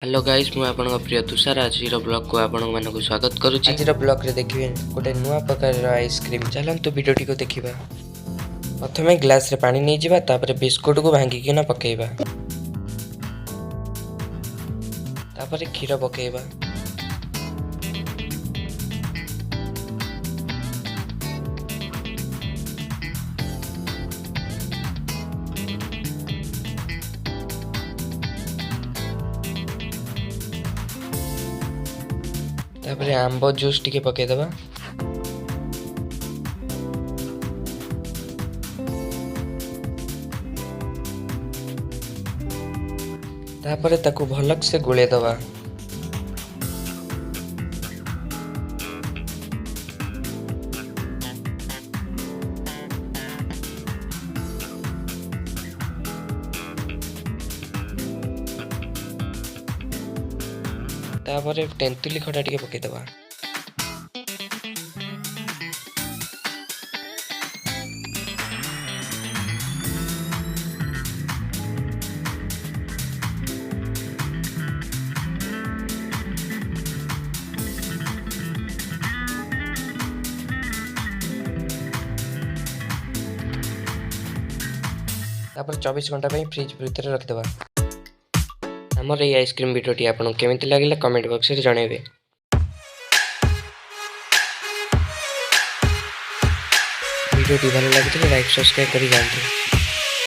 Hello guys मु आपन प्रिय तुषार आज ब्लॉग को आपण मानक स्वागत करुच्ची। आज ब्लॉग रे देखिए गोटे नुआ प्रकार आइसक्रीम चलतु वीडियोटी को देखिबा। प्रथमे ग्लास रे पानी नै जिबा तापर बिस्कुट को भांगी किना पकेइबा तापर क्षीर पकेइबा तापर आंबो जूस टिके पके दबा तापर ताकू भलक से गुले दबा। तापर तेंतुली खटा टिके पके दबा। तापर 24 घंटा फ्रिज भीतर रखिदबा। हमर ये आइसक्रीम वीडियोटी आपन केमिति लागिला कमेंट बॉक्स रे जणेबे। वीडियोटी भल लागिथिले लाइक सब्सक्राइब करि जानते।